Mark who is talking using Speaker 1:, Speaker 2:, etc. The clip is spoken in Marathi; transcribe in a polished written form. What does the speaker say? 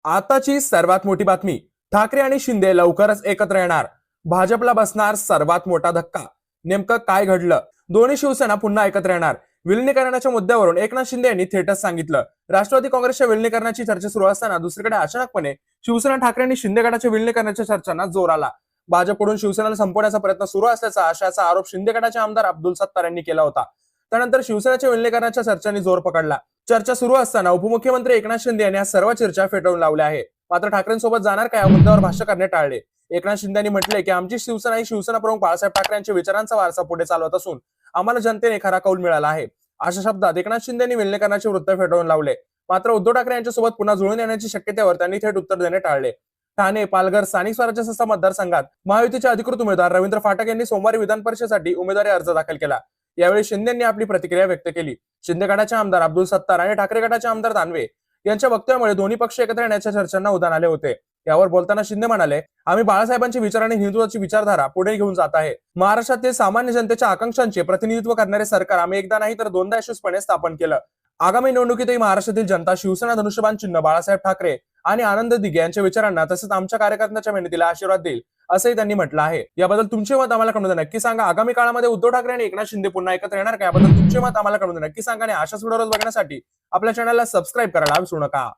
Speaker 1: आताची सर्वात मोठी बातमी, ठाकरे आणि शिंदे लवकरच एकत्र येणार, भाजपला बसणार सर्वात मोठा धक्का. नेमकं काय घडलं? दोन्ही शिवसेना पुन्हा एकत्र येणार. विलिनीकरणाच्या मुद्द्यावरून एकनाथ शिंदे यांनी थेटच सांगितलं. राष्ट्रवादी काँग्रेसच्या विलिनीकरणाची चर्चा सुरू असताना दुसरीकडे अचानकपणे शिवसेना ठाकरे आणि शिंदे गटाच्या विलिनीकरणाच्या चर्चांना जोर आला. भाजपकडून शिवसेनेला संपवण्याचा प्रयत्न सुरू असल्याचा अशाचा आरोप शिंदे गटाचे आमदार अब्दुल सत्तार यांनी केला होता. त्यानंतर शिवसेनेच्या विलिनीकरणाच्या चर्चांनी जोर पकडला. चर्चा सुरू असताना उपमुख्यमंत्री एकनाथ शिंदे यांनी या सर्व चर्चा फेटाळून लावल्या आहे. मात्र ठाकरेंसोबत जाणार काय या मुद्द्यावर भाष्य करणे टाळले. एकनाथ शिंदे यांनी म्हटले की आमची शिवसेना ही शिवसेना प्रमुख बाळासाहेब ठाकरे यांच्या विचारांचा वारसा पुढे चालवत असून आम्हाला जनतेने खरा कौल मिळाला आहे. अशा शब्दात एकनाथ शिंदे यांनी विलिनीकरणाचे वृत्त फेटाळून लावले. मात्र उद्धव ठाकरे यांच्यासोबत पुन्हा जुळून येण्याची शक्यतेवर त्यांनी थेट उत्तर देणे टाळले. ठाणे, पालघर स्थानिक स्वराज्य संस्था मतदारसंघात महायुतीचे अधिकृत उमेदवार रवींद्र फाटक यांनी सोमवारी विधान परिषदेसाठी उमेदवारी अर्ज दाखल केला. यावेळी शिंदे यांनी आपली प्रतिक्रिया व्यक्त केली. शिंदे गटाचे आमदार अब्दुल सत्तार आणि ठाकरे गटाचे आमदार दानवे यांच्या वक्तव्यामुळे दोन्ही पक्ष एकत्र येण्याच्या चर्चांना उधाण आले होते. यावर बोलताना शिंदे म्हणाले, आम्ही बाळासाहेबांचे विचार आणि हिंदुत्वाची विचारधारा पुढे घेऊन जात आहे. महाराष्ट्रातील सामान्य जनतेच्या आकांक्षांचे प्रतिनिधित्व करणारे सरकार आम्ही एकदा नाही तर दोनदा यशस्वीपणे स्थापन केलं. आगामी निवडणुकीतही महाराष्ट्रातील जनता शिवसेना धनुष्यबाण चिन्ह बाळासाहेब ठाकरे आणि आनंद दिघे यांच्या विचारांना तसंच आमच्या कार्यकर्त्यांच्या मेहनतीला आशीर्वाद देईल, असंही त्यांनी म्हटलं आहे. याबद्दल तुमचे मत आम्हाला कळून द्या, नक्की सांगा. आगामी काळामध्ये उद्धव ठाकरे आणि एकनाथ शिंदे पुन्हा एकत्र येणार का? याबद्दल तुमचे मत आम्हाला कळून द्या, नक्की सांगा. आणि अशाच व्हिडिओज बघण्यासाठी आपल्या चॅनलला सबस्क्राईब करायला विसरू नका.